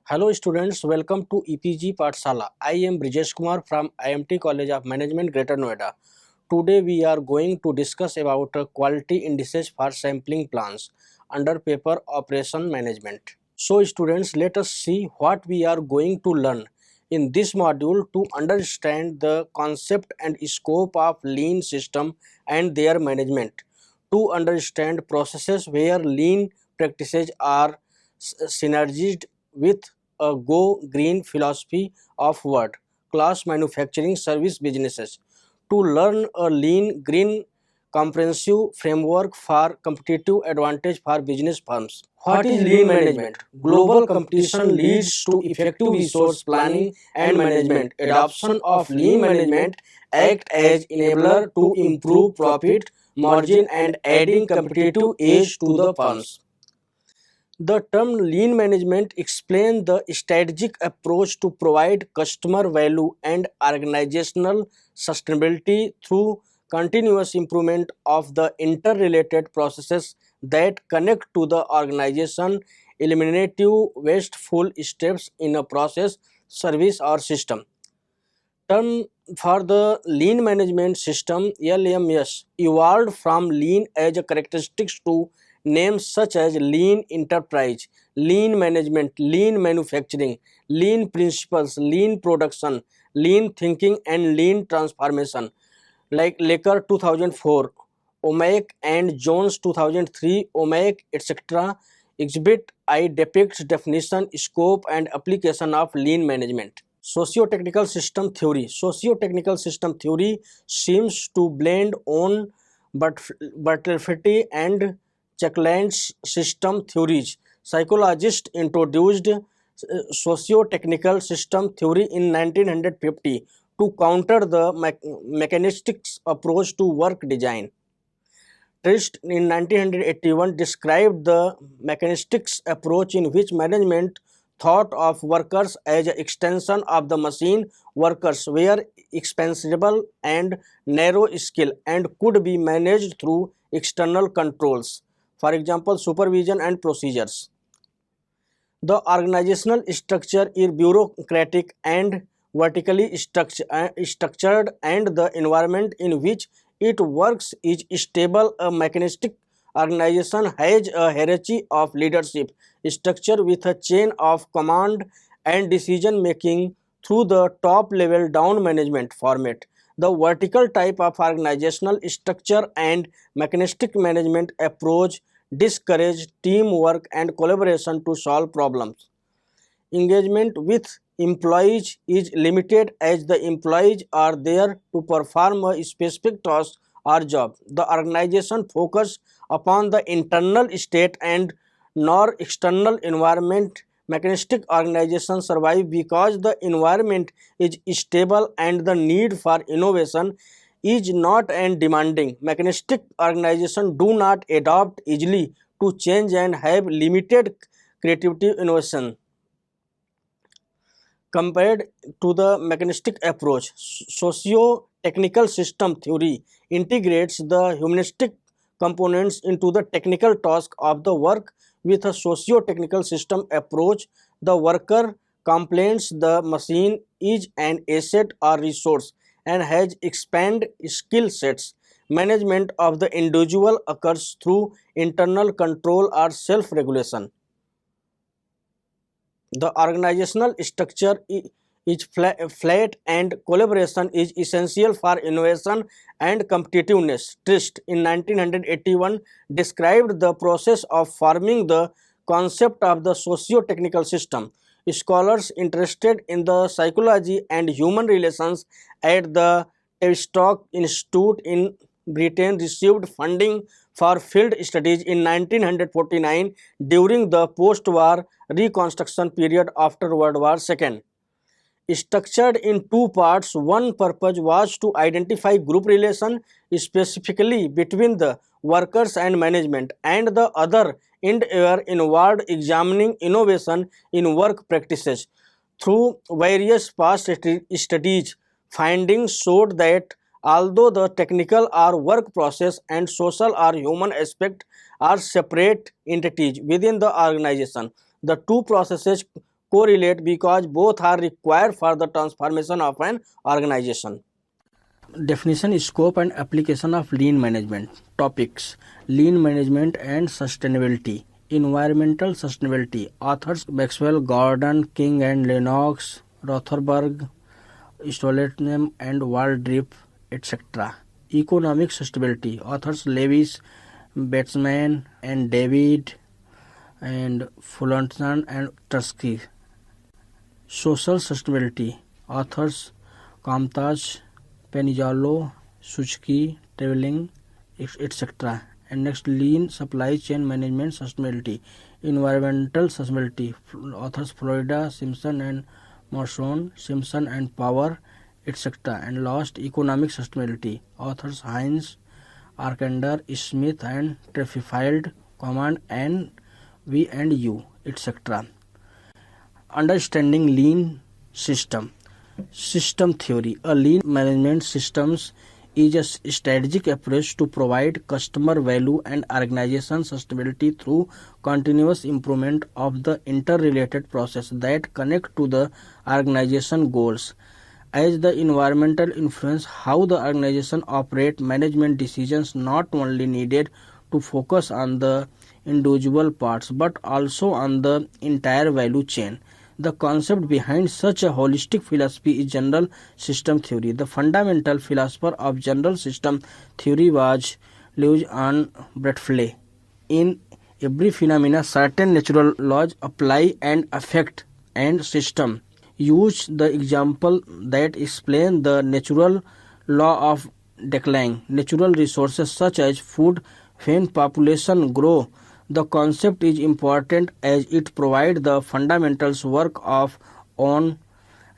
Hello students, welcome to EPG Pathshala. I am Brijesh Kumar from IMT College of Management, Greater Noida. Today we are going to discuss about quality indices for sampling plans under paper operation management. So students, let us see what we are going to learn in this module to understand the concept and scope of lean system and their management, to understand processes where lean practices are synergized with a go green philosophy of world class manufacturing service businesses, to learn a lean green comprehensive framework for competitive advantage for business firms. What is lean management? Global competition leads to effective resource planning and management. Adoption of lean management act as enabler to improve profit margin and adding competitive edge to the firms. The term lean management explains the strategic approach to provide customer value and organizational sustainability through continuous improvement of the interrelated processes that connect to the organization, eliminating wasteful steps in a process, service, or system. Term for the lean management system, LMS, evolved from lean as a characteristics to names such as lean enterprise, lean management, lean manufacturing, lean principles, lean production, lean thinking, and lean transformation. Like Laker 2004, OMAC and Jones 2003, OMAC, etc. Exhibit I depicts definition, scope, and application of lean management. Socio-technical system theory. Socio-technical system theory seems to blend on Butterfly and Checkland's system theories. Psychologists introduced socio-technical system theory in 1950 to counter the mechanistic approach to work design. Trist in 1981 described the mechanistic approach in which management thought of workers as an extension of the machine. Workers were expendable and narrow skill and could be managed through external controls, for example, supervision and procedures. The organizational structure is bureaucratic and vertically structured, and the environment in which it works is stable. A mechanistic organization has a hierarchy of leadership structure with a chain of command and decision making through the top level down management format. The vertical type of organizational structure and mechanistic management approach discourage teamwork and collaboration to solve problems. Engagement with employees is limited as the employees are there to perform a specific task or job. The organization focus upon the internal state and nor external environment. Mechanistic organizations survive because the environment is stable and the need for innovation is not and demanding. Mechanistic organizations do not adapt easily to change and have limited creativity innovation. Compared to the mechanistic approach, socio-technical system theory integrates the humanistic components into the technical task of the work. With a socio-technical system approach, the worker complains the machine is an asset or resource and has expanded skill sets. Management of the individual occurs through internal control or self-regulation. The organizational structure is flat and collaboration is essential for innovation and competitiveness. Trist in 1981 described the process of forming the concept of the socio-technical system. Scholars interested in the psychology and human relations at the Tavistock Institute in Britain received funding for field studies in 1949 during the post-war reconstruction period after World War II. Structured in two parts, one purpose was to identify group relation specifically between the workers and management, and the other endeavor involved examining innovation in work practices. Through various past studies, findings showed that although the technical or work process and social or human aspect are separate entities within the organization, the two processes correlate because both are required for the transformation of an organization. Definition, scope and application of lean management. Topics: lean management and sustainability. Environmental sustainability. Authors: Maxwell, Gordon, King and Lennox, Rotherberg, Stoletnem and Waldrip, etc. Economic sustainability. Authors: Lewis, Bateman and David and Fullerton and Tursky. Social sustainability. Authors: Kamtaj, Penizzolo, Suzuki, Traveling, etc. And next, lean supply chain management sustainability. Environmental sustainability. Authors: Florida, Simpson and Morrison, Simpson and Power, etc. And last, economic sustainability. Authors: Heinz, Arkander, Smith and Treffield, Command and V and U, etc. Understanding lean system. System theory. A lean management systems is a strategic approach to provide customer value and organization sustainability through continuous improvement of the interrelated process that connect to the organization goals. As the environmental influence how the organization operate, management decisions not only needed to focus on the individual parts but also on the entire value chain. The concept behind such a holistic philosophy is general system theory. The fundamental philosopher of general system theory was Louis Ann Bradley. In every phenomena, certain natural laws apply and affect and system. Use the example that explain the natural law of decline. Natural resources such as food, when population grow, the concept is important as it provides the fundamentals work of on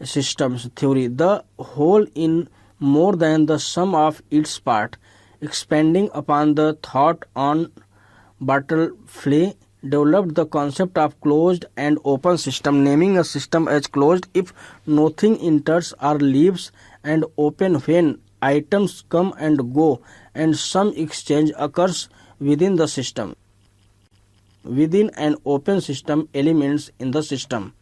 systems theory. The whole in more than the sum of its part. Expanding upon the thought on Bartley developed the concept of closed and open system, naming a system as closed if nothing enters or leaves, and open when items come and go and some exchange occurs within the system. Within an open system, elements in the system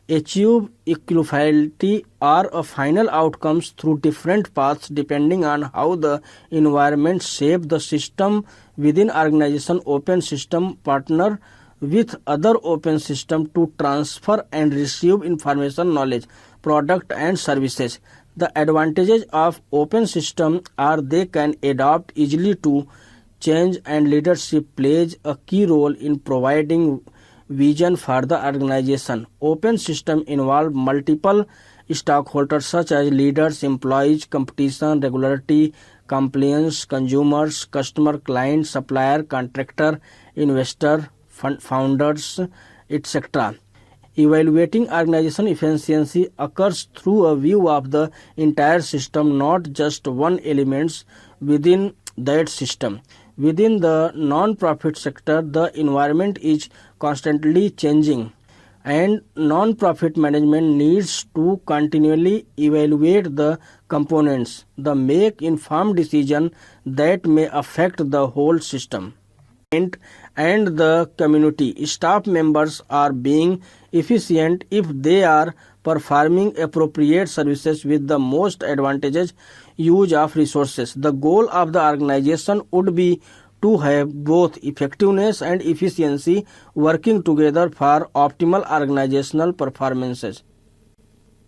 achieve equality or a final outcomes through different paths depending on how the environment shape the system. Within organization, open system partner with other open system to transfer and receive information, knowledge, product and services. The advantages of open system are they can adapt easily to change, and leadership plays a key role in providing vision for the organization. Open system involve multiple stakeholders such as leaders, employees, competition, regularity, compliance, consumers, customer, client, supplier, contractor, investor, founders, etc. Evaluating organization efficiency occurs through a view of the entire system, not just one elements within that system. Within the non-profit sector, the environment is constantly changing, and non-profit management needs to continually evaluate the components, the make informed decision that may affect the whole system. And the community staff members are being efficient if they are performing appropriate services with the most advantageous use of resources. The goal of the organization would be to have both effectiveness and efficiency working together for optimal organizational performances.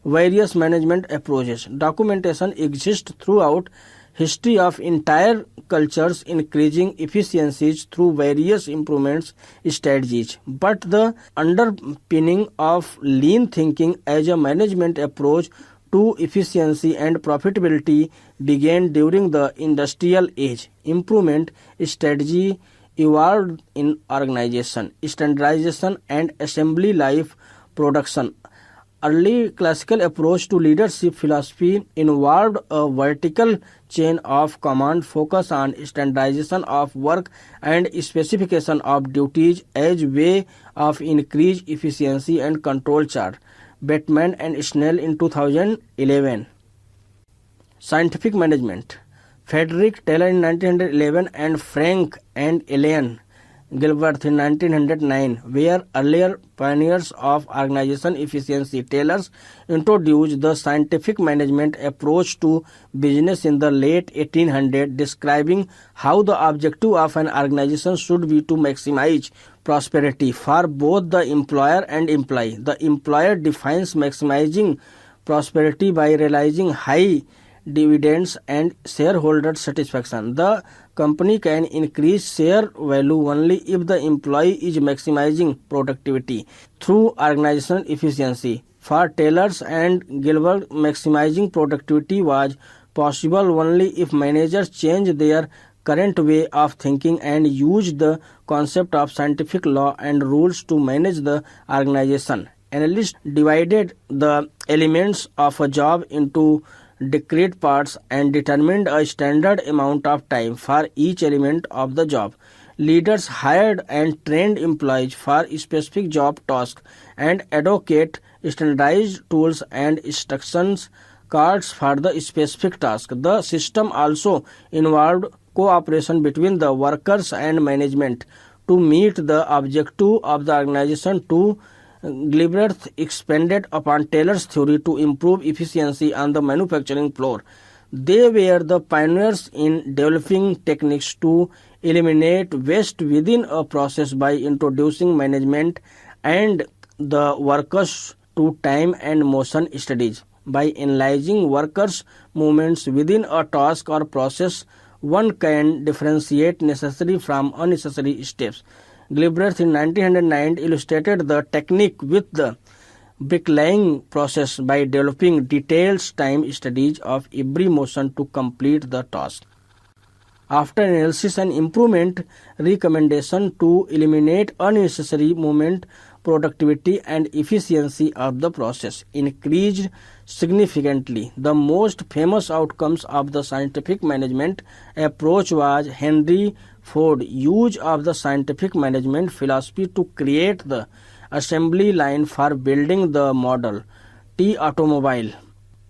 Various management approaches. Documentation exists throughout history of entire cultures increasing efficiencies through various improvements strategies. But the underpinning of lean thinking as a management approach to efficiency and profitability began during the industrial age. Improvement strategy evolved in organization, standardization and assembly line production. Early classical approach to leadership philosophy involved a vertical chain of command focus on standardization of work and specification of duties as way of increased efficiency and control chart. Bateman and Snell in 2011. Scientific management. Frederick Taylor in 1911 and Frank and Elaine Gilbert in 1909 were earlier pioneers of organization efficiency. Taylor introduced the scientific management approach to business in the late 1800s, describing how the objective of an organization should be to maximize prosperity for both the employer and employee. The employer defines maximizing prosperity by realizing high dividends and shareholder satisfaction. The company can increase share value only if the employee is maximizing productivity through organizational efficiency. For Taylor and Gilbert, maximizing productivity was possible only if managers changed their current way of thinking and used the concept of scientific law and rules to manage the organization. Analysts divided the elements of a job into discrete parts and determined a standard amount of time for each element of the job. Leaders hired and trained employees for specific job tasks and advocate standardized tools and instructions cards for the specific task. The system also involved cooperation between the workers and management to meet the objective of the organization. To Gilbert expanded upon Taylor's theory to improve efficiency on the manufacturing floor. They were the pioneers in developing techniques to eliminate waste within a process by introducing management and the workers to time and motion studies. By analyzing workers' movements within a task or process, one can differentiate necessary from unnecessary steps. Gilbert in 1909 illustrated the technique with the bricklaying process by developing detailed time studies of every motion to complete the task. After analysis and improvement, recommendation to eliminate unnecessary movement, productivity and efficiency of the process increased significantly. The most famous outcomes of the scientific management approach was Henry Ford's use of the scientific management philosophy to create the assembly line for building the Model T automobile.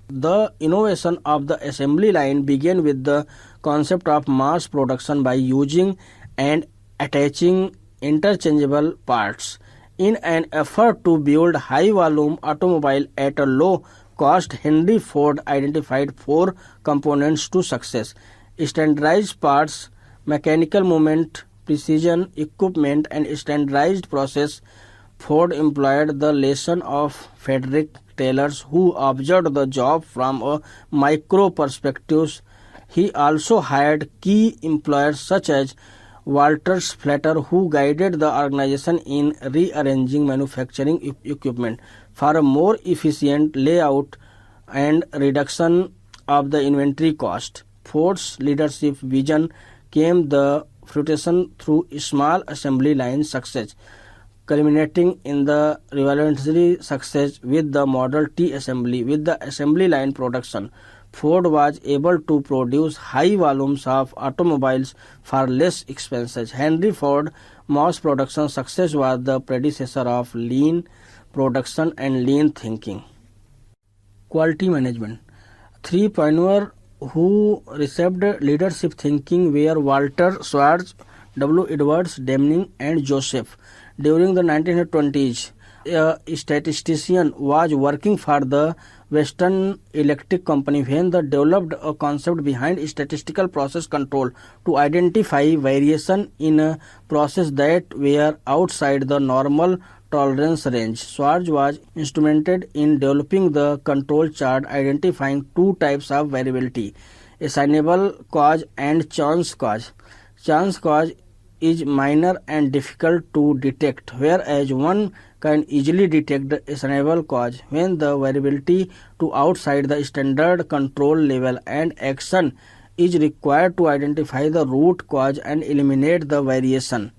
The innovation of the assembly line began with the concept of mass production by using and attaching interchangeable parts. In an effort to build high-volume automobile at a low cost, Henry Ford identified four components to success: standardized parts, mechanical movement, precision equipment, and standardized process. Ford employed the lesson of Frederick Taylor, who observed the job from a micro perspective. He also hired key employees such as Walter Flatter, who guided the organization in rearranging manufacturing equipment for a more efficient layout and reduction of the inventory cost. Ford's leadership vision came the fruition through small assembly line success, culminating in the revolutionary success with the Model T assembly. With the assembly line production, Ford was able to produce high volumes of automobiles for less expenses. Henry Ford mass production success was the predecessor of lean production and lean thinking. Quality management. Three pioneers who received leadership thinking were Walter Schwartz, W. Edwards Deming, and Joseph. During the 1920s, a statistician was working for the Western Electric Company when they developed a concept behind statistical process control to identify variation in a process that were outside the normal tolerance range. Schwartz was instrumental in developing the control chart identifying two types of variability: assignable cause and chance cause. Chance cause is minor and difficult to detect, whereas one can easily detect the assignable cause when the variability to outside the standard control level and action is required to identify the root cause and eliminate the variation.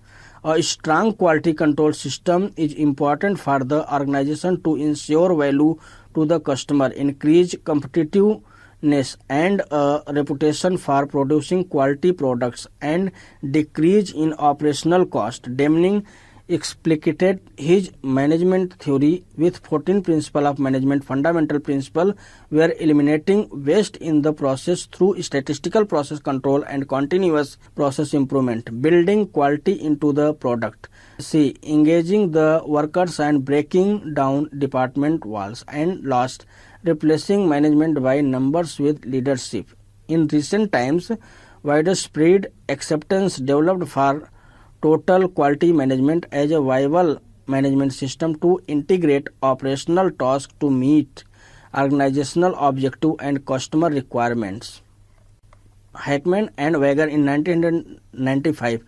A strong quality control system is important for the organization to ensure value to the customer, increase competitiveness and a reputation for producing quality products, and decrease in operational cost. Deming explicated his management theory with 14 principles of management. Fundamental principles were eliminating waste in the process through statistical process control and continuous process improvement, building quality into the product. C. Engaging the workers and breaking down department walls. And last, replacing management by numbers with leadership. In recent times, widespread acceptance developed for total quality management as a viable management system to integrate operational tasks to meet organizational objectives and customer requirements. Hackman and Wager in 1995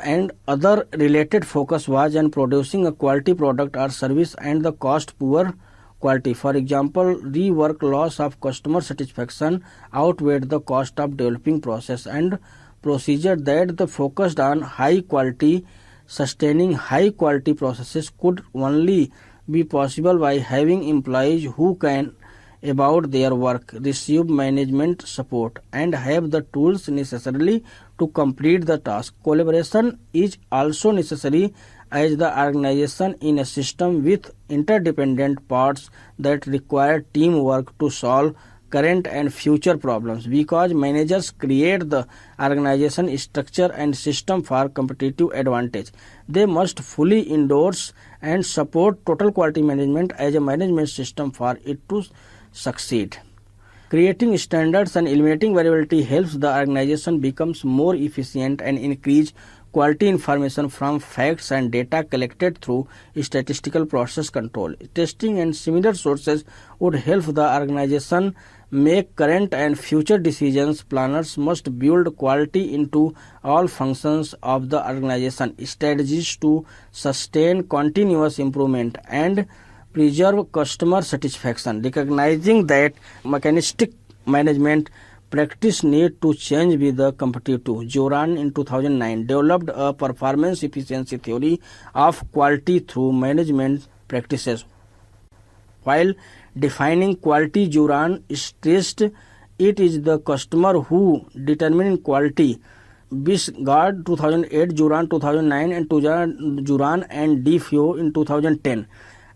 and other related focus was on producing a quality product or service and the cost poor quality. For example, rework loss of customer satisfaction outweighed the cost of developing process and procedure that the focused on high quality. Sustaining high quality processes could only be possible by having employees who can about their work, receive management support, and have the tools necessarily to complete the task. Collaboration is also necessary as the organization in a system with interdependent parts that require teamwork to solve current and future problems. Because managers create the organization structure and system for competitive advantage, they must fully endorse and support total quality management as a management system for it to succeed. Creating standards and eliminating variability helps the organization becomes more efficient and increase quality information from facts and data collected through statistical process control. Testing and similar sources would help the organization make current and future decisions. Planners must build quality into all functions of the organization. Strategies to sustain continuous improvement and preserve customer satisfaction. Recognizing that mechanistic management practice need to change with the competitive. Joran in 2009 developed a performance efficiency theory of quality through management practices. While defining quality, Joran stressed it is the customer who determines quality. Bisgard 2008, Joran 2009 and Joran and DFO in 2010.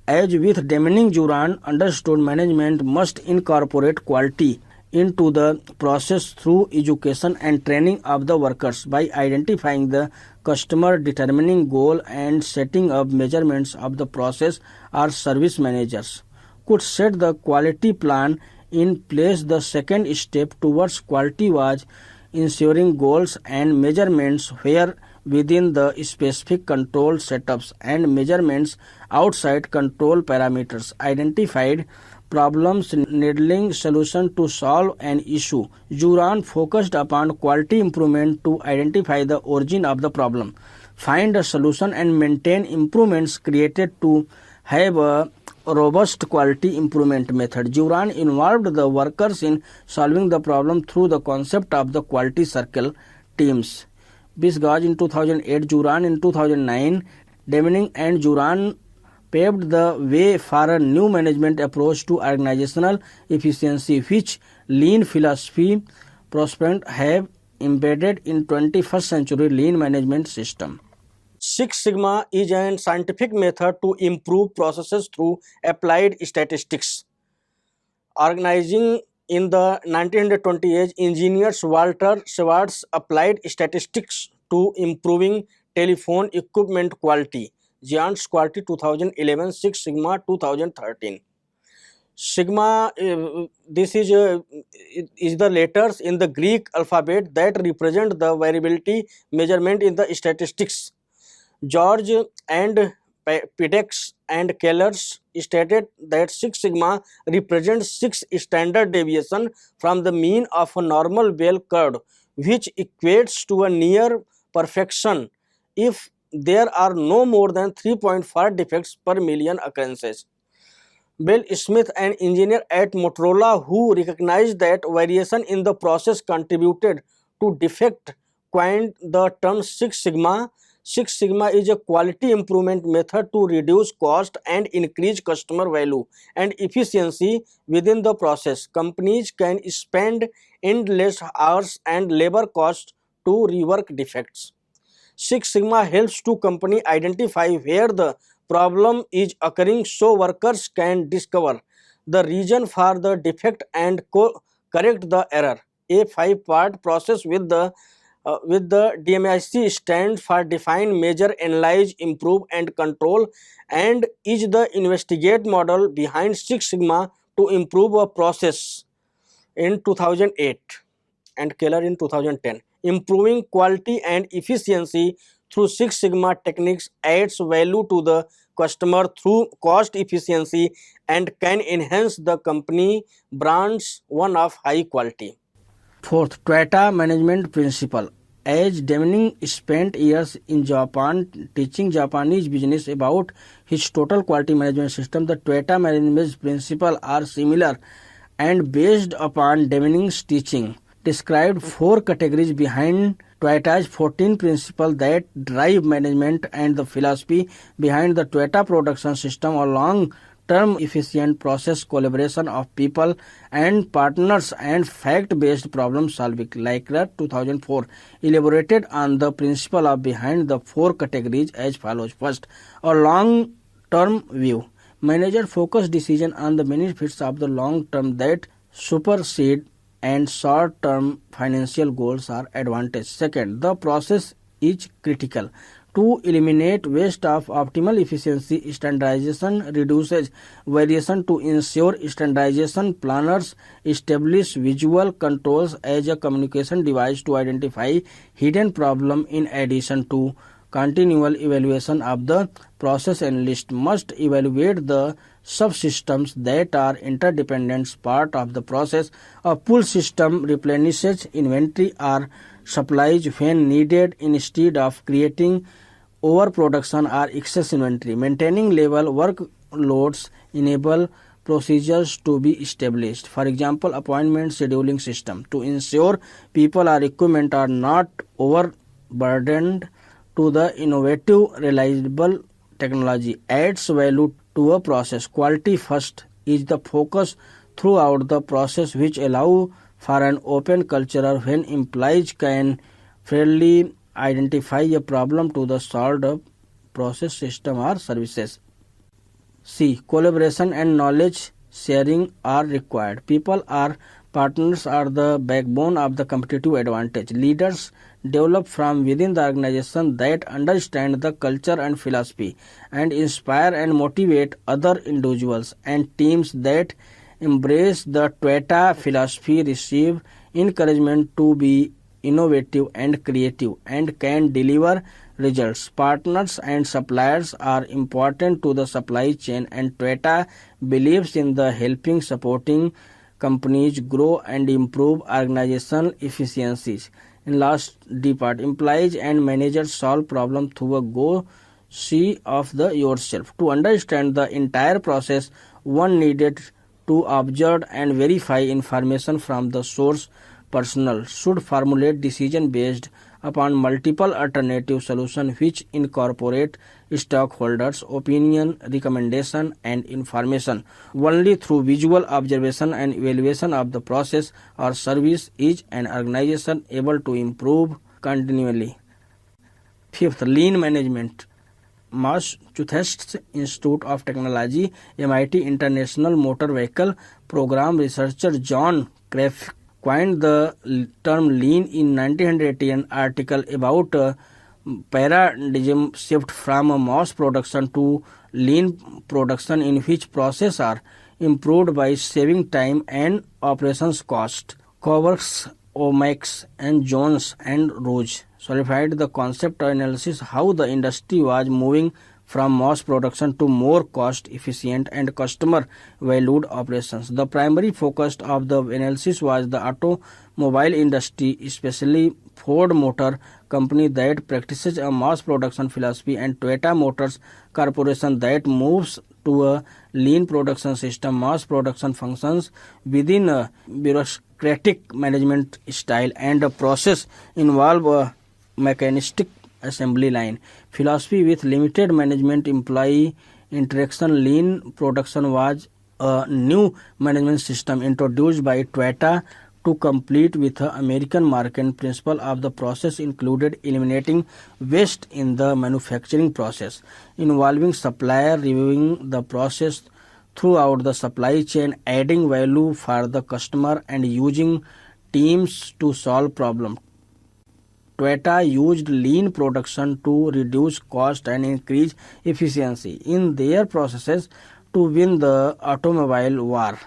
As with Demning, Joran understood management must incorporate quality into the process through education and training of the workers by identifying the customer, determining goal and setting up measurements of the process. Or service managers could set the quality plan in place. The second step towards quality was ensuring goals and measurements where within the specific control setups and measurements outside control parameters. Identified problems needing solution to solve an issue. Joran focused upon quality improvement to identify the origin of the problem, find a solution and maintain improvements created to have a robust quality improvement method. Joran involved the workers in solving the problem through the concept of the quality circle teams. Bisgaj in 2008, Joran in 2009, Demning and Joran paved the way for a new management approach to organizational efficiency, which lean philosophy prospects have embedded in 21st century lean management system. Six Sigma is a scientific method to improve processes through applied statistics. Organizing in the 1920s, engineers Walter Schwartz applied statistics to improving telephone equipment quality. Giants Quality 2011, Six Sigma 2013. Sigma, this is the letters in the Greek alphabet that represent the variability measurement in the statistics. George and Pidex and Kellers stated that Six Sigma represents 6 standard deviation from the mean of a normal bell curve, which equates to a near perfection if there are no more than 3.5 defects per million occurrences. Bill Smith, an engineer at Motorola who recognized that variation in the process contributed to defect, coined the term Six Sigma. Six Sigma is a quality improvement method to reduce cost and increase customer value and efficiency within the process. Companies can spend endless hours and labor costs to rework defects. Six Sigma helps to company identify where the problem is occurring so workers can discover the reason for the defect and correct the error. A five-part process with the DMIC stands for define, measure, analyze, improve, and control, and is the investigate model behind Six Sigma to improve a process in 2008 and Keller in 2010. Improving quality and efficiency through Six Sigma techniques adds value to the customer through cost efficiency and can enhance the company brand's one of high quality. Fourth, Toyota Management Principle. As Deming spent years in Japan teaching Japanese business about his total quality management system, the Toyota Management Principle are similar and based upon Deming's teaching. Described four categories behind Toyota's 14 principles that drive management and the philosophy behind the Toyota production system along term efficient process collaboration of people and partners and fact-based problem solving. Like 2004 elaborated on the principle of behind the four categories as follows. First, a long-term view. Manager focus decision on the benefits of the long term that supersede and short-term financial goals are advantage. Second, the process is critical. To eliminate waste of optimal efficiency, standardization reduces variation to ensure standardization. Planners establish visual controls as a communication device to identify hidden problem. In addition to continual evaluation of the process, analyst must evaluate the subsystems that are interdependent part of the process. A pull system replenishes inventory or supplies when needed instead of creating overproduction or excess inventory. Maintaining level workloads enable procedures to be established. For example, appointment scheduling system to ensure people or equipment are not overburdened to the innovative, reliable technology adds value to a process. Quality first is the focus throughout the process, which allow for an open culture when employees can fairly identify a problem to the solved process, system or services. C. Collaboration and knowledge sharing are required. People or partners are the backbone of the competitive advantage. Leaders develop from within the organization that understand the culture and philosophy and inspire and motivate other individuals and teams that embrace the Toyota philosophy receive encouragement to be innovative and creative and can deliver results. Partners and suppliers are important to the supply chain and Toyota believes in the helping supporting companies grow and improve organizational efficiencies. In last D part, employees and managers solve problem through a go see of the yourself. To understand the entire process, one needed to observe and verify information from the source. Personnel should formulate decision based upon multiple alternative solutions which incorporate stockholders' opinion, recommendation, and information. Only through visual observation and evaluation of the process or service is an organization able to improve continually. Fifth, lean management. Massachusetts Institute of Technology, MIT International Motor Vehicle Program researcher John Craft coined the term lean in 1980 an article about a paradigm shift from a mass production to lean production in which processes are improved by saving time and operations cost. Coworks, Omax, and Jones and Rose solidified the concept analysis how the industry was moving from mass production to more cost-efficient and customer-valued operations. The primary focus of the analysis was the automobile industry, especially Ford Motor Company that practices a mass production philosophy and Toyota Motors Corporation that moves to a lean production system. Mass production functions within a bureaucratic management style and a process involve a mechanistic assembly line. Philosophy with limited management employee interaction. Lean production was a new management system introduced by Toyota to complete with the American market principle of the process included eliminating waste in the manufacturing process, involving supplier reviewing the process throughout the supply chain, adding value for the customer and using teams to solve problems. Toyota used lean production to reduce cost and increase efficiency in their processes to win the automobile war.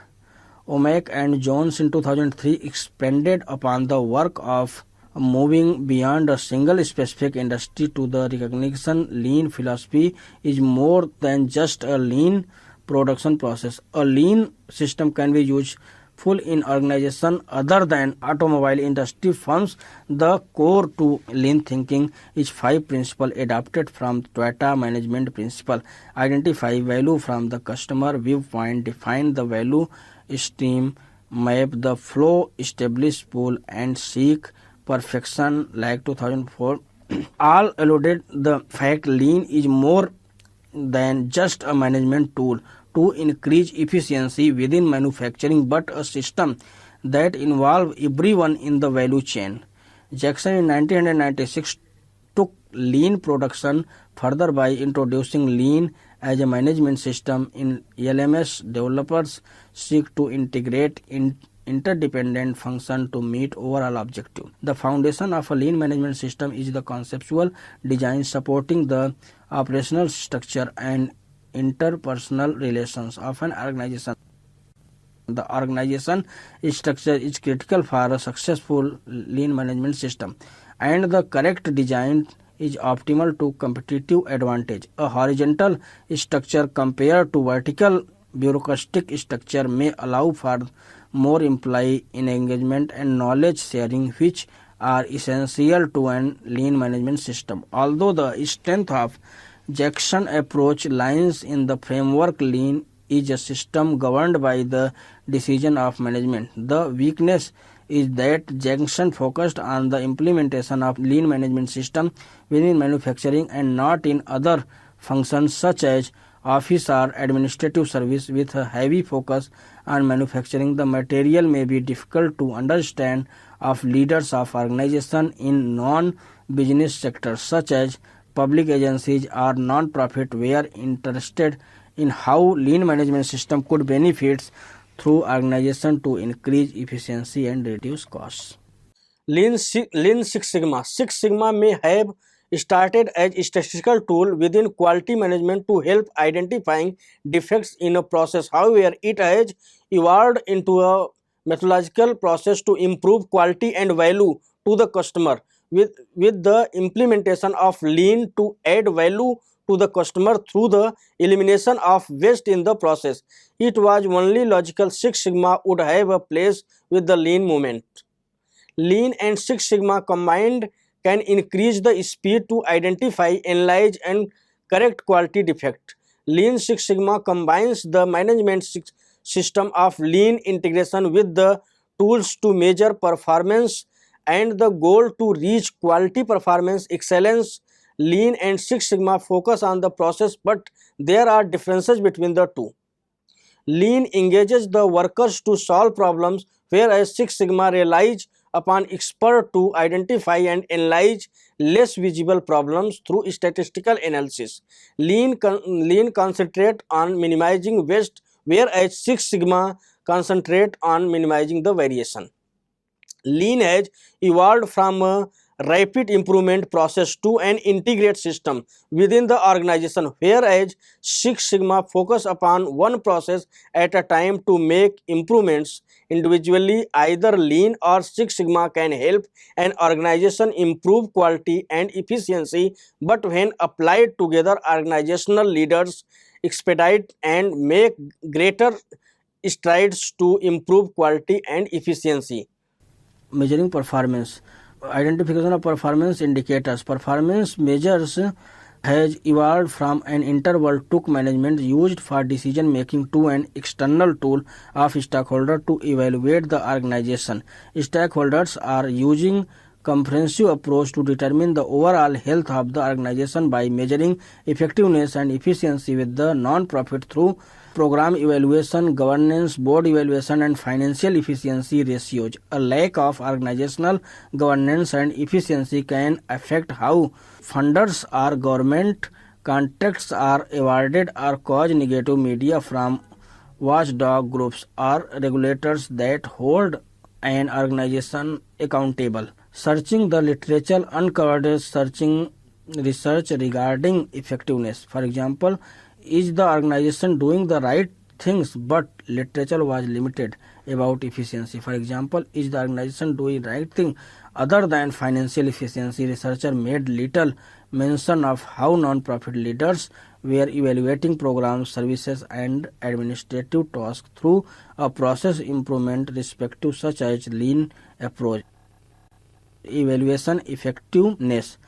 Omek and Jones in 2003 expanded upon the work of moving beyond a single specific industry to the recognition lean philosophy is more than just a lean production process. A lean system can be useful in organization other than automobile industry firms. The core to lean thinking is 5 principles adapted from Toyota management principle. Identify value from the customer viewpoint, define the value stream, map the flow, establish pool and seek perfection like 2004. All alluded the fact lean is more than just a management tool to increase efficiency within manufacturing but a system that involves everyone in the value chain. Jackson in 1996 took lean production further by introducing lean as a management system in LMS. Developers seek to integrate interdependent functions to meet overall objective. The foundation of a lean management system is the conceptual design supporting the operational structure and interpersonal relations of an organization. The organization structure is critical for a successful lean management system, and the correct design is optimal to competitive advantage. A horizontal structure compared to vertical bureaucratic structure may allow for more employee engagement and knowledge sharing, which are essential to an lean management system. Although the strength of Jackson approach lies in the framework lean is a system governed by the decision of management. The weakness is that Jackson focused on the implementation of lean management system within manufacturing and not in other functions such as office or administrative service. With a heavy focus on manufacturing, the material may be difficult to understand of leaders of organization in non-business sectors such as public agencies or non-profit were interested in how lean management system could benefit through organization to increase efficiency and reduce costs. Lean Six Sigma. Six Sigma may have started as a statistical tool within quality management to help identifying defects in a process. However, it has evolved into a methodological process to improve quality and value to the customer. With the implementation of lean to add value to the customer through the elimination of waste in the process, it was only logical Six Sigma would have a place with the lean movement. Lean and Six Sigma combined can increase the speed to identify, analyze and correct quality defect. Lean Six Sigma combines the management system of lean integration with the tools to measure performance and the goal to reach quality performance excellence. Lean and Six Sigma focus on the process, but there are differences between the two. Lean engages the workers to solve problems, whereas Six Sigma relies upon experts to identify and analyze less visible problems through statistical analysis. Lean concentrate on minimizing waste, whereas Six Sigma concentrate on minimizing the variation. Lean has evolved from a rapid improvement process to an integrated system within the organization, whereas Six Sigma focus upon one process at a time to make improvements individually. Either Lean or Six Sigma can help an organization improve quality and efficiency, but when applied together, organizational leaders expedite and make greater strides to improve quality and efficiency. Measuring performance. Identification of performance indicators. Performance measures has evolved from an interval took management used for decision making to an external tool of stakeholders to evaluate the organization. Stakeholders are using comprehensive approach to determine the overall health of the organization by measuring effectiveness and efficiency with the non-profit through program evaluation, governance, board evaluation, and financial efficiency ratios. A lack of organizational governance and efficiency can affect how funders or government contracts are awarded or cause negative media from watchdog groups or regulators that hold an organization accountable. Searching the literature uncovered searching research regarding effectiveness. For example, is the organization doing the right things, but literature was limited about efficiency. For example, is the organization doing right thing other than financial efficiency? Researcher made little mention of how non-profit leaders were evaluating programs, services, and administrative tasks through a process improvement perspective such as lean approach. Evaluation effectiveness.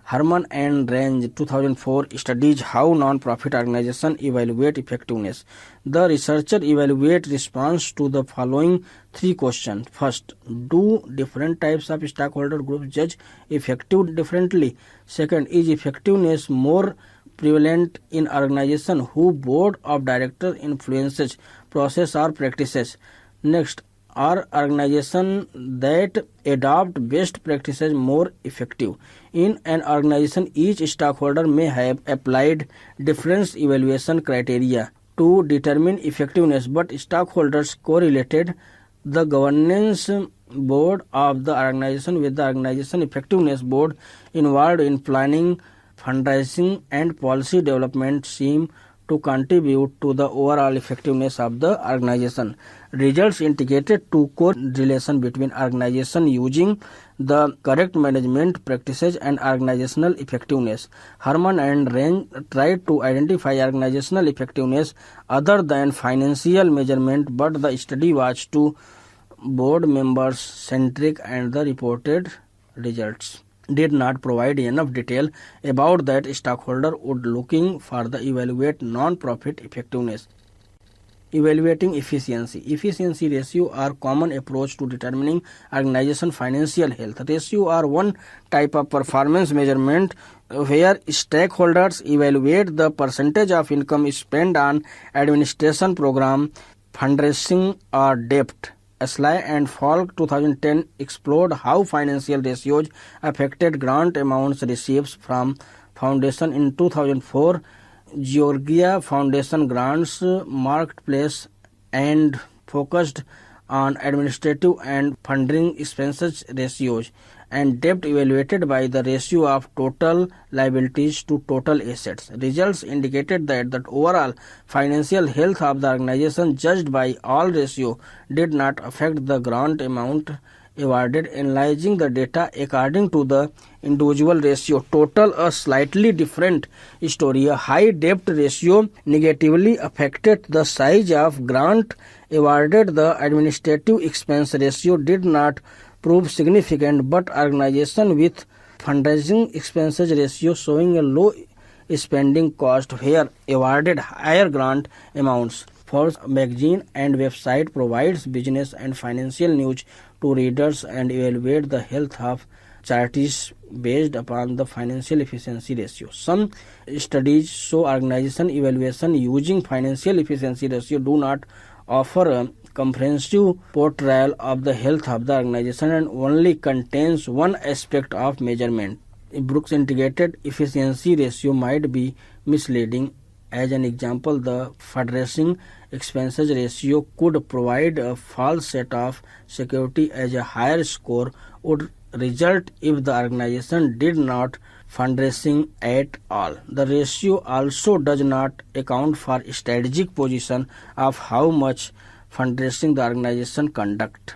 Herman and Range 2004 studies how non-profit organizations evaluate effectiveness. The researcher evaluate response to the following three questions. First, do different types of stakeholder groups judge effective differently? Second, is effectiveness more prevalent in organizations whose board of directors influences process or practices? Next, are organizations that adopt best practices more effective? In an organization, each stakeholder may have applied different evaluation criteria to determine effectiveness, but stakeholders correlated the governance board of the organization with the organization effectiveness board involved in planning, fundraising, and policy development seem to contribute to the overall effectiveness of the organization. Results indicated to correlation between organization using the correct management practices and organizational effectiveness. Herman and Range tried to identify organizational effectiveness other than financial measurement, but the study was too board members centric and the reported results did not provide enough detail about that stakeholder would looking for the evaluate non-profit effectiveness. Evaluating efficiency. Efficiency ratio are common approach to determining organization financial health. Ratio are one type of performance measurement where stakeholders evaluate the percentage of income spent on administration program, fundraising, or debt. Sly and Falk 2010 explored how financial ratios affected grant amounts received from foundation. In 2004, Georgia Foundation grants marketplace and focused on administrative and funding expenses ratios and debt evaluated by the ratio of total liabilities to total assets. Results indicated that the overall financial health of the organization judged by all ratio did not affect the grant amount awarded. Analyzing the data according to the individual ratio total a slightly different story. A high debt ratio negatively affected the size of grant awarded. The administrative expense ratio did not prove significant, but organization with fundraising expenses ratio showing a low spending cost were awarded higher grant amounts. Forbes magazine and website provides business and financial news to readers and evaluate the health of charities based upon the financial efficiency ratio. Some studies show organization evaluation using financial efficiency ratio do not offer a comprehensive portrayal of the health of the organization and only contains one aspect of measurement. Brooks integrated efficiency ratio might be misleading. As an example, the fundraising expenses ratio could provide a false set of security as a higher score would result if the organization did not fundraising at all. The ratio also does not account for strategic position of how much fundraising the organization conduct.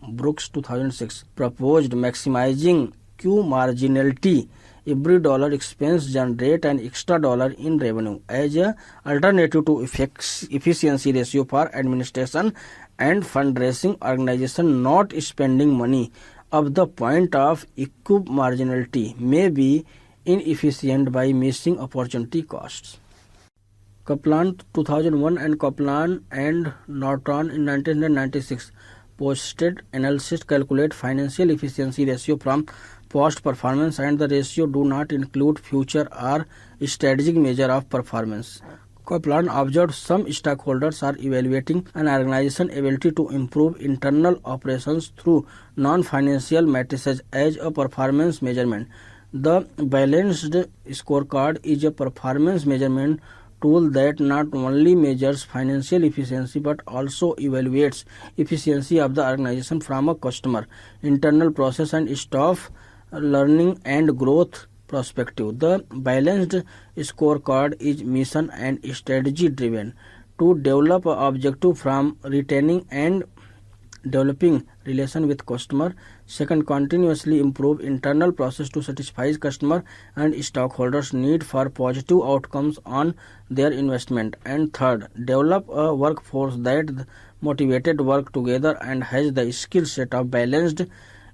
Brooks 2006 proposed maximizing Q marginality. Every dollar expense generate an extra dollar in revenue as a alternative to efficiency ratio for administration and fundraising organization. Not spending money up the point of equal marginality may be inefficient by missing opportunity costs. Kaplan 2001 and Kaplan and Norton in 1996 posted analysis calculate financial efficiency ratio from past performance, and the ratio do not include future or strategic measure of performance. Kaplan observed some stakeholders are evaluating an organization's ability to improve internal operations through non-financial matrices as a performance measurement. The balanced scorecard is a performance measurement tool that not only measures financial efficiency but also evaluates efficiency of the organization from a customer, internal process and staff learning and growth perspective. The balanced scorecard is mission and strategy driven to develop an objective from retaining and developing relation with customer. Second, continuously improve internal process to satisfy customer and stockholders need for positive outcomes on their investment. And third, develop a workforce that motivated work together and has the skill set of balanced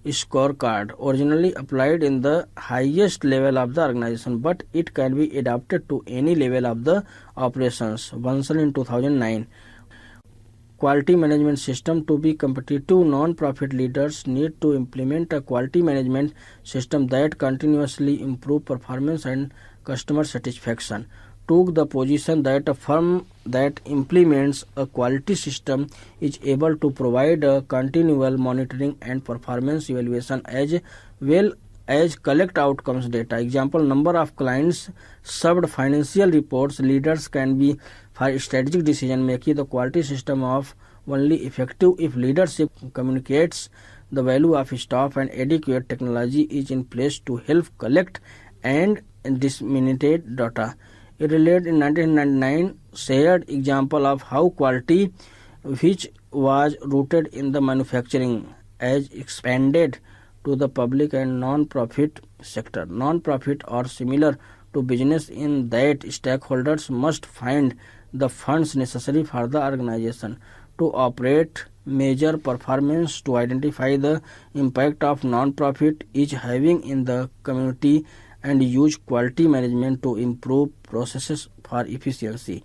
scorecard originally applied in the highest level of the organization, but it can be adapted to any level of the operations. Bansal in 2009. Quality management system. To be competitive, non-profit leaders need to implement a quality management system that continuously improve performance and customer satisfaction. Took the position that a firm that implements a quality system is able to provide a continual monitoring and performance evaluation as well as collect outcomes data. Example, number of clients served, financial reports. Leaders can be for strategic decision making. The quality system of only effective if leadership communicates the value of staff and adequate technology is in place to help collect and disseminate data. It related in 1999 shared example of how quality, which was rooted in the manufacturing, has expanded to the public and non-profit sector. Non-profit are similar to business in that stakeholders must find the funds necessary for the organization to operate, measure performance, to identify the impact of non-profit is having in the community, and use quality management to improve processes for efficiency.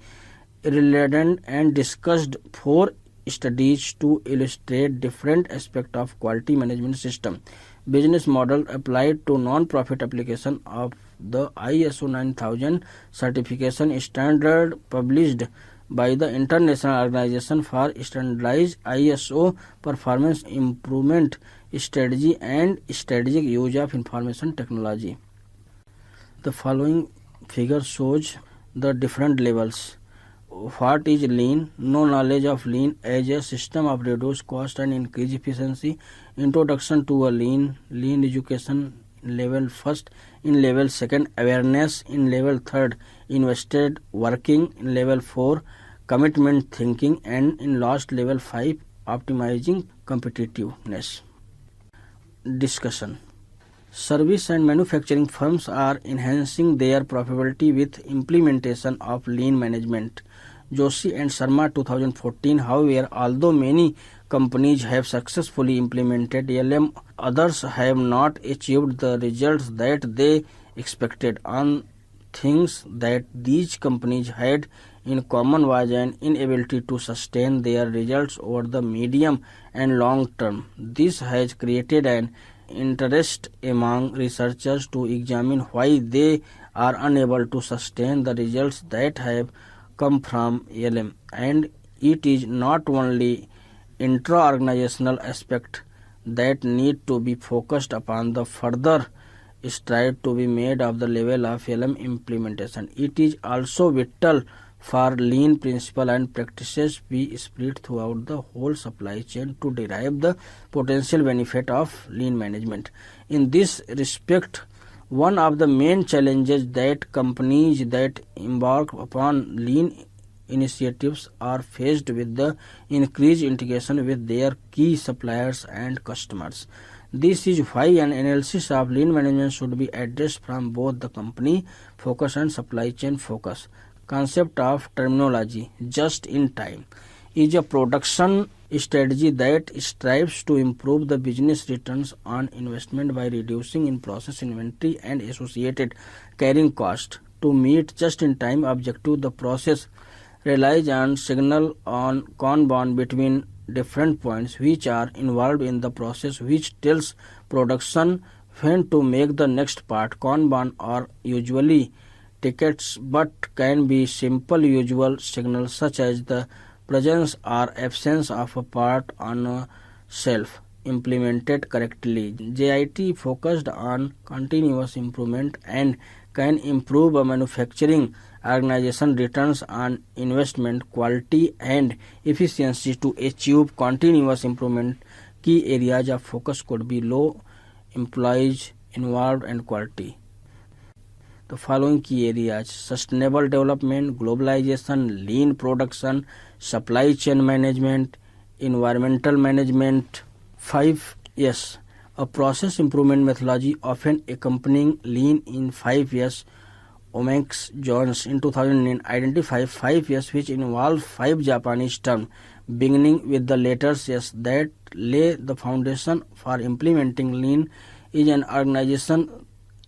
Related and discussed 4 studies to illustrate different aspects of quality management system. Business model applied to non-profit application of the ISO 9000 certification standard published by the International Organization for Standardized ISO Performance Improvement Strategy and Strategic Use of Information Technology. The following figure shows the different levels. What is lean? No knowledge of lean as a system of reduce cost and increase efficiency. Introduction to a lean education level first, in level second awareness, in level third invested working, in level 4 commitment thinking, and in last level 5 optimizing competitiveness. Discussion. Service and manufacturing firms are enhancing their profitability with implementation of lean management. Joshi and Sharma 2014. However, although many companies have successfully implemented LM, others have not achieved the results that they expected. On things that these companies had in common was an inability to sustain their results over the medium and long term. This has created an interest among researchers to examine why they are unable to sustain the results that have come from LM, and it is not only intra-organizational aspect that need to be focused upon. The further stride to be made of the level of LM implementation. It is also vital for lean principle and practices be spread throughout the whole supply chain to derive the potential benefit of lean management. In this respect, one of the main challenges that companies that embark upon lean initiatives are faced with the increased integration with their key suppliers and customers. This is why an analysis of lean management should be addressed from both the company focus and supply chain focus. Concept of terminology. Just in time is a production strategy that strives to improve the business returns on investment by reducing in-process inventory and associated carrying cost. To meet just-in-time objective, the process relies on signal on Kanban between different points which are involved in the process, which tells production When to make the next part, Kanban are usually tickets but can be simple usual signals such as the presence or absence of a part on a shelf. Implemented correctly, JIT focused on continuous improvement and can improve a manufacturing organization returns on investment, quality and efficiency. To achieve continuous improvement, key areas of focus could be low employees involved and quality. The following key areas: sustainable development, globalization, lean production, supply chain management, environmental management. 5 S. A process improvement methodology often accompanying lean in 5 S. Omex Jones in 2009 identified 5 S which involve 5 Japanese terms beginning with the letters S that lay the foundation for implementing lean. Is an organization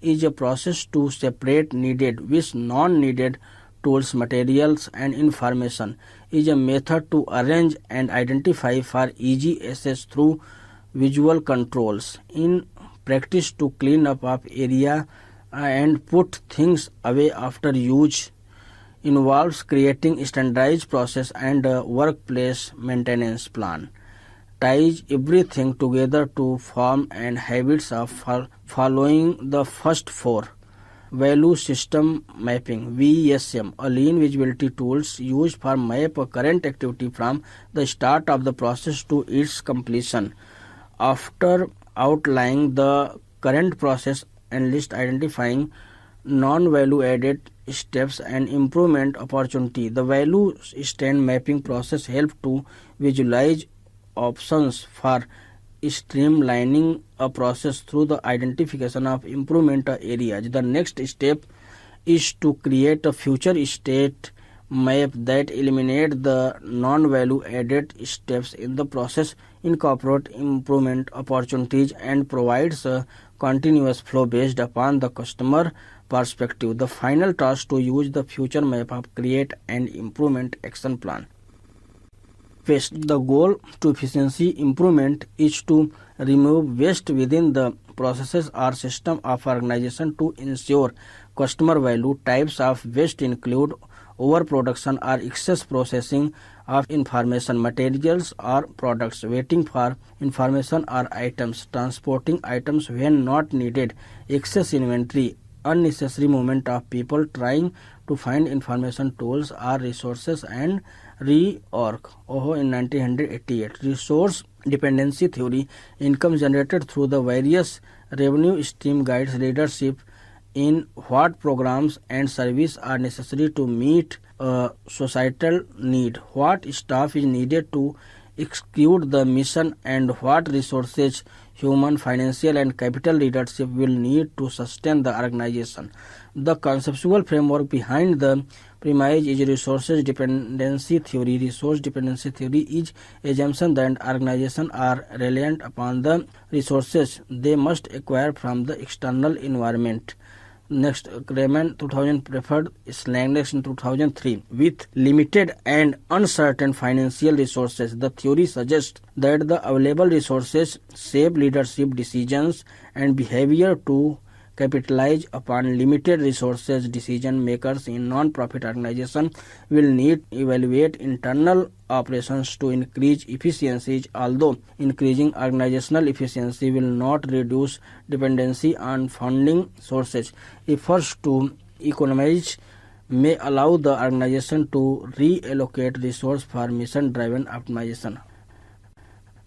is a process to separate needed with non-needed tools, materials and information. Is a method to arrange and identify for easy access through visual controls. In practice, to clean up of area and put things away after use. Involves creating standardized process and a workplace maintenance plan. Ties everything together to form and habits of following the first 4. Value system mapping (VSM), a lean visibility tools used for map a current activity from the start of the process to its completion. After outlining the current process and list identifying non-value added steps and improvement opportunity. The value stand mapping process help to visualize options for streamlining a process through the identification of improvement areas. The next step is to create a future state map that eliminate the non-value added steps in the process, incorporate improvement opportunities and provides a continuous flow based upon the customer perspective. The final task to use the future map of create an improvement action plan. Waste. The goal to efficiency improvement is to remove waste within the processes or system of organization to ensure customer value. Types of waste include overproduction or excess processing of information materials or products, waiting for information or items, transporting items when not needed, excess inventory, unnecessary movement of people trying to find information tools or resources, and reorg. In 1988. Resource dependency theory. Income generated through the various revenue stream guides leadership in what programs and services are necessary to meet a societal need, what staff is needed to execute the mission, and what resources, human, financial and capital leadership will need to sustain the organization. The conceptual framework behind the premise is resources dependency theory. Resource dependency theory is assumption that organizations are reliant upon the resources they must acquire from the external environment. Next, Raymond 2000 preferred Slangnex in 2003. With limited and uncertain financial resources, the theory suggests that the available resources shape leadership decisions and behavior. To capitalize upon limited resources, decision makers in non-profit organizations will need to evaluate internal operations to increase efficiencies. Although increasing organizational efficiency will not reduce dependency on funding sources, efforts to economize may allow the organization to reallocate resources for mission-driven optimization.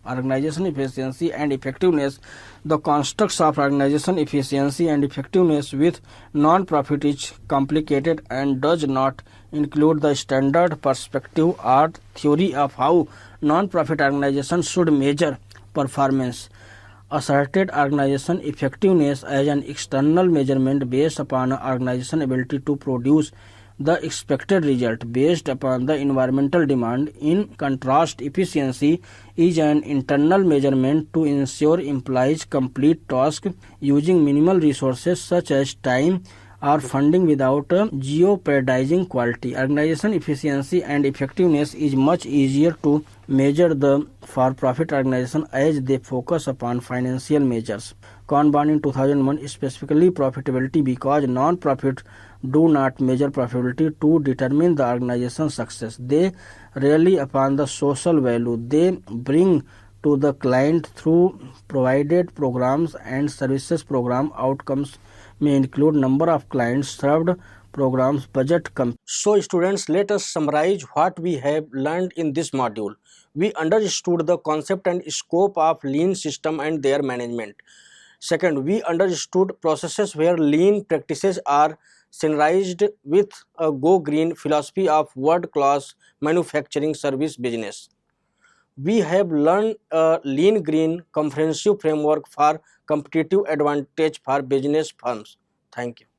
Organization efficiency and effectiveness. The constructs of organization efficiency and effectiveness with non-profit is complicated and does not include the standard perspective or theory of how non-profit organizations should measure performance. Asserted organization effectiveness as an external measurement based upon an organization's ability to produce the expected result based upon the environmental demand. In contrast, efficiency is an internal measurement to ensure employees complete tasks using minimal resources such as time or funding without jeopardizing quality. Organization efficiency and effectiveness is much easier to measure the for-profit organization as they focus upon financial measures. Kanban in 2001 specifically profitability because non-profit do not measure profitability to determine the organization's success. They rely upon the social value they bring to the client through provided programs and services. Program outcomes may include number of clients served, programs budget. So students, let us summarize what we have learned in this module. We understood the concept and scope of lean system and their management. Second, we understood processes where lean practices are synergized with a go green philosophy of world class manufacturing service business. We have learned a lean green comprehensive framework for competitive advantage for business firms. Thank you.